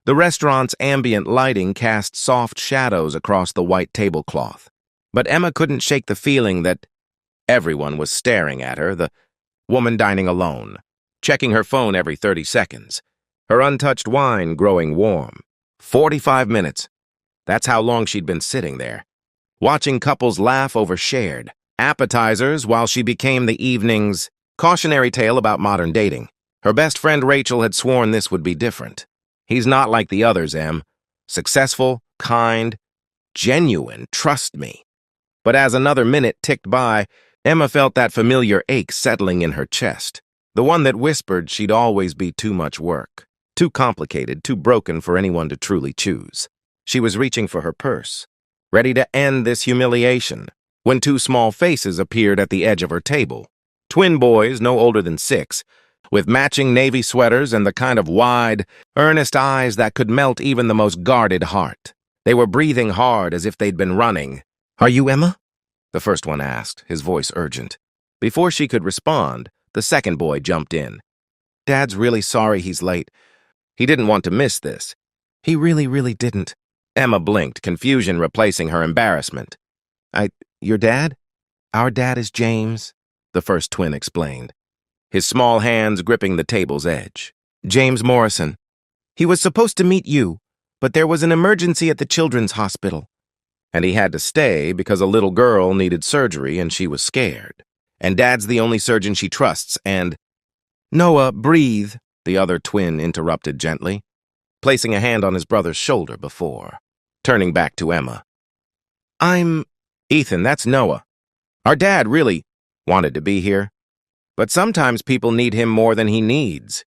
The restaurant's ambient lighting cast soft shadows across the white tablecloth. But Emma couldn't shake the feeling that everyone was staring at her, the woman dining alone, checking her phone every 30 seconds, her untouched wine growing warm. 45 minutes. That's how long she'd been sitting there, watching couples laugh over shared appetizers while she became the evening's cautionary tale about modern dating. Her best friend Rachel had sworn this would be different. He's not like the others, Em. Successful, kind, genuine, trust me. But as another minute ticked by, Emma felt that familiar ache settling in her chest, the one that whispered she'd always be too much work, too complicated, too broken for anyone to truly choose. She was reaching for her purse, ready to end this humiliation, when two small faces appeared at the edge of her table. Twin boys, no older than 6, with matching navy sweaters and the kind of wide, earnest eyes that could melt even the most guarded heart. They were breathing hard as if they'd been running. "Are you Emma?" the first one asked, his voice urgent. Before she could respond, the second boy jumped in. "Dad's really sorry he's late. He didn't want to miss this." "He really didn't." Emma blinked, confusion replacing her embarrassment. Your dad?" "Our dad is James," the first twin explained, his small hands gripping the table's edge. "James Morrison. He was supposed to meet you, but there was an emergency at the children's hospital. And he had to stay because a little girl needed surgery and she was scared. And Dad's the only surgeon she trusts, and—" "Noah, breathe," the other twin interrupted gently, placing a hand on his brother's shoulder before turning back to Emma. "Ethan, that's Noah. Our dad really wanted to be here. But sometimes people need him more than he needs.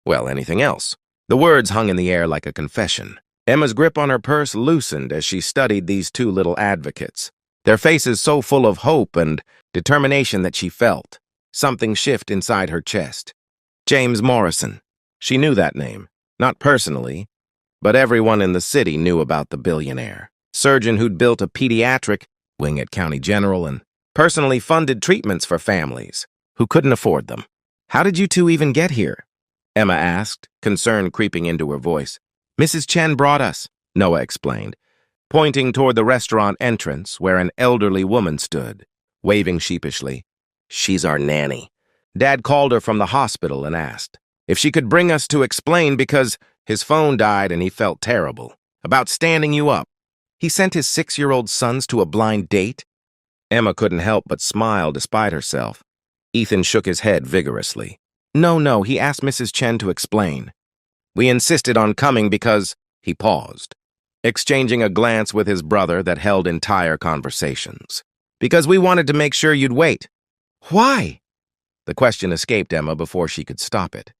Well, anything else." The words hung in the air like a confession. Emma's grip on her purse loosened as she studied these two little advocates, their faces so full of hope and determination that she felt something shift inside her chest. James Morrison. She knew that name, not personally, but everyone in the city knew about the billionaire surgeon who'd built a pediatric wing at County General and personally funded treatments for families who couldn't afford them. "How did you two even get here?" Emma asked, concern creeping into her voice. "Mrs. Chen brought us," Noah explained, pointing toward the restaurant entrance where an elderly woman stood, waving sheepishly. "She's our nanny. Dad called her from the hospital and asked if she could bring us to explain because his phone died and he felt terrible about standing you up. He sent his 6-year-old sons to a blind date?" Emma couldn't help but smile despite herself. Ethan shook his head vigorously. No, he asked Mrs. Chen to explain. We insisted on coming because—" He paused, exchanging a glance with his brother that held entire conversations. "Because we wanted to make sure you'd wait." "Why?" The question escaped Emma before she could stop it.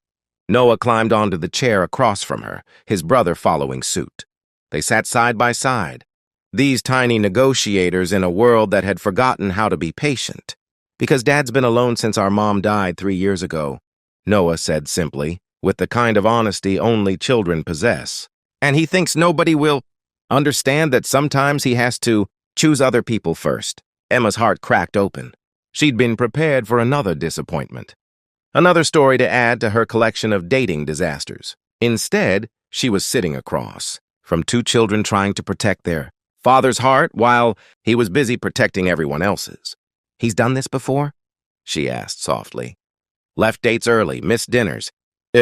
Noah climbed onto the chair across from her, his brother following suit. They sat side by side, these tiny negotiators in a world that had forgotten how to be patient. "Because Dad's been alone since our mom died 3 years ago," Noah said simply, with the kind of honesty only children possess. "And he thinks nobody will understand that sometimes he has to choose other people first." Emma's heart cracked open. She'd been prepared for another disappointment, another story to add to her collection of dating disasters. Instead, she was sitting across from two children trying to protect their father's heart while he was busy protecting everyone else's. "He's done this before?" she asked softly. "Left dates early, missed dinners.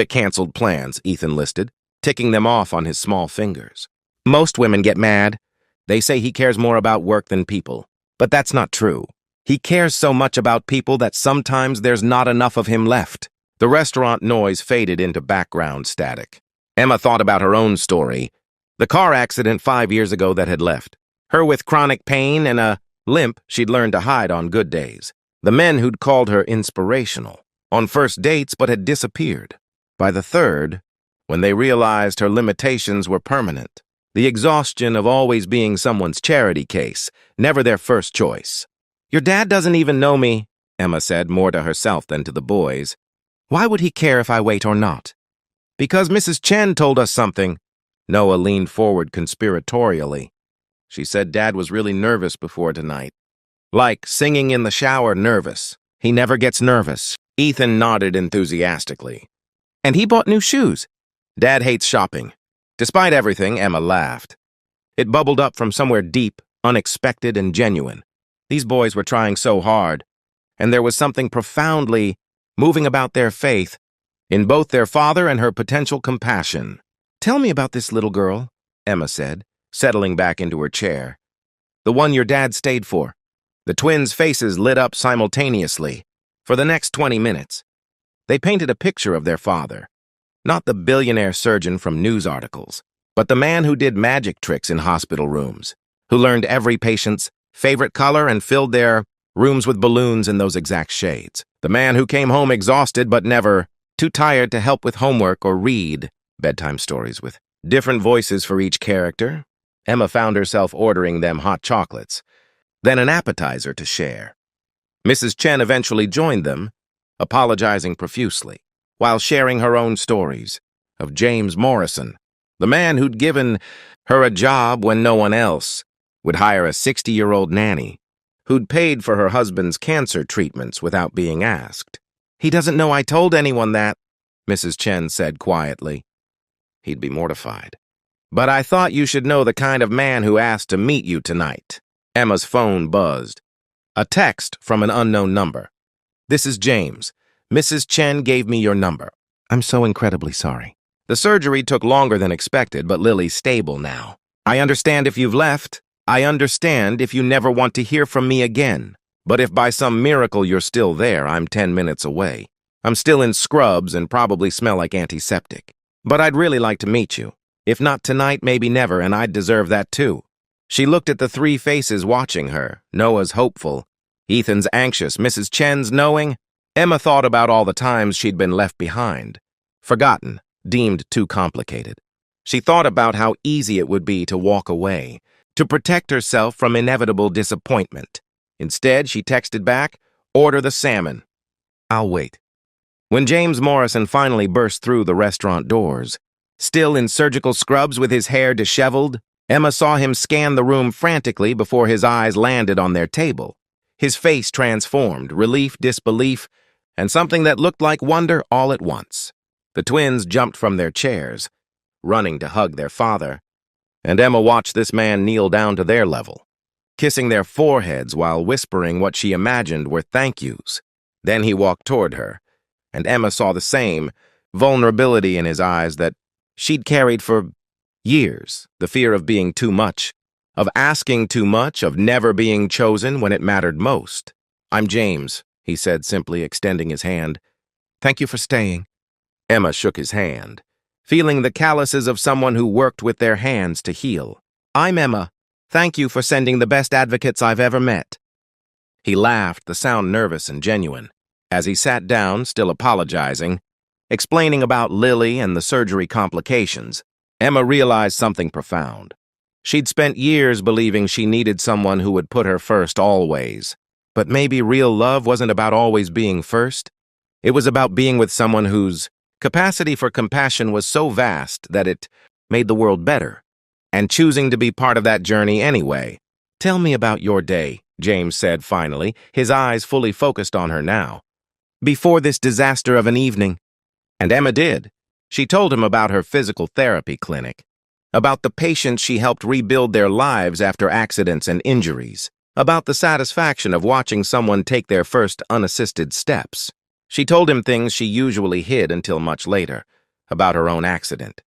Canceled plans," Ethan listed, ticking them off on his small fingers. "Most women get mad. They say he cares more about work than people. But that's not true. He cares so much about people that sometimes there's not enough of him left." The restaurant noise faded into background static. Emma thought about her own story, the car accident 5 years ago that had left her with chronic pain and a limp she'd learned to hide on good days. The men who'd called her inspirational on first dates but had disappeared. By the third, when they realized her limitations were permanent, the exhaustion of always being someone's charity case, never their first choice. "Your dad doesn't even know me," Emma said, more to herself than to the boys. "Why would he care if I wait or not?" "Because Mrs. Chen told us something." Noah leaned forward conspiratorially. "She said Dad was really nervous before tonight. Like singing in the shower nervous. He never gets nervous." Ethan nodded enthusiastically. "And he bought new shoes." "Dad hates shopping. Despite everything, Emma laughed. It bubbled up from somewhere deep, unexpected, and genuine. These boys were trying so hard, and there was something profoundly moving about their faith in both their father and her potential compassion. "Tell me about this little girl," Emma said, settling back into her chair. "The one your dad stayed for." The twins' faces lit up simultaneously. For the next 20 minutes, they painted a picture of their father. Not the billionaire surgeon from news articles, but the man who did magic tricks in hospital rooms, who learned every patient's favorite color and filled their rooms with balloons in those exact shades. The man who came home exhausted but never too tired to help with homework or read bedtime stories with different voices for each character. Emma found herself ordering them hot chocolates, then an appetizer to share. Mrs. Chen eventually joined them, apologizing profusely, while sharing her own stories of James Morrison, the man who'd given her a job when no one else would hire a 60-year-old nanny, who'd paid for her husband's cancer treatments without being asked. "He doesn't know I told anyone that," Mrs. Chen said quietly. He'd be mortified. "But I thought you should know the kind of man who asked to meet you tonight." Emma's phone buzzed. A text from an unknown number. "This is James. Mrs. Chen gave me your number. I'm so incredibly sorry. The surgery took longer than expected, but Lily's stable now. I understand if you've left. I understand if you never want to hear from me again. But if by some miracle you're still there, I'm 10 minutes away. I'm still in scrubs and probably smell like antiseptic. But I'd really like to meet you. If not tonight, maybe never, and I'd deserve that too." She looked at the three faces watching her. Noah's hopeful, Ethan's anxious, Mrs. Chen's knowing. Emma thought about all the times she'd been left behind, forgotten, deemed too complicated. She thought about how easy it would be to walk away, to protect herself from inevitable disappointment. Instead, she texted back, "Order the salmon. I'll wait." When James Morrison finally burst through the restaurant doors, still in surgical scrubs with his hair disheveled, Emma saw him scan the room frantically before his eyes landed on their table. His face transformed, relief, disbelief, and something that looked like wonder all at once. The twins jumped from their chairs, running to hug their father, and Emma watched this man kneel down to their level, kissing their foreheads while whispering what she imagined were thank yous. Then he walked toward her, and Emma saw the same vulnerability in his eyes that she'd carried for years, the fear of being too much, of asking too much, of never being chosen when it mattered most. "I'm James," he said simply, extending his hand. "Thank you for staying." Emma shook his hand, feeling the calluses of someone who worked with their hands to heal. "I'm Emma. Thank you for sending the best advocates I've ever met." He laughed, the sound nervous and genuine. As he sat down, still apologizing, explaining about Lily and the surgery complications, Emma realized something profound. She'd spent years believing she needed someone who would put her first always. But maybe real love wasn't about always being first. It was about being with someone whose capacity for compassion was so vast that it made the world better, and choosing to be part of that journey anyway. "Tell me about your day," James said finally, his eyes fully focused on her now. "Before this disaster of an evening." And Emma did. She told him about her physical therapy clinic, about the patients she helped rebuild their lives after accidents and injuries, about the satisfaction of watching someone take their first unassisted steps. She told him things she usually hid until much later, about her own accident,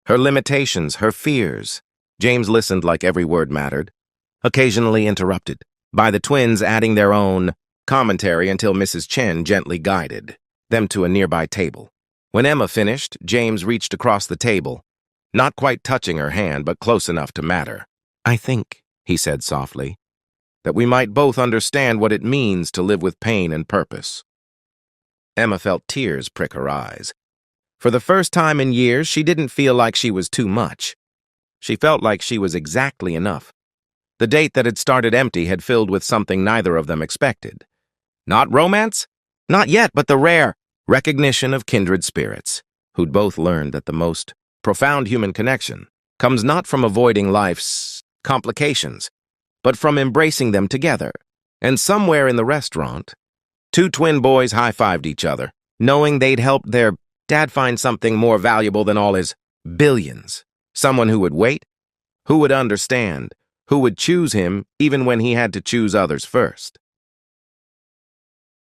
her limitations, her fears. James listened like every word mattered, occasionally interrupted by the twins adding their own commentary until Mrs. Chen gently guided them to a nearby table. When Emma finished, James reached across the table, not quite touching her hand, but close enough to matter. "I think," he said softly, "that we might both understand what it means to live with pain and purpose." Emma felt tears prick her eyes. For the first time in years, she didn't feel like she was too much. She felt like she was exactly enough. The date that had started empty had filled with something neither of them expected. Not romance? Not yet, but the rare recognition of kindred spirits, who'd both learned that the most profound human connection comes not from avoiding life's complications, but from embracing them together. And somewhere in the restaurant, two twin boys high-fived each other, knowing they'd helped their dad find something more valuable than all his billions. Someone who would wait, who would understand, who would choose him even when he had to choose others first.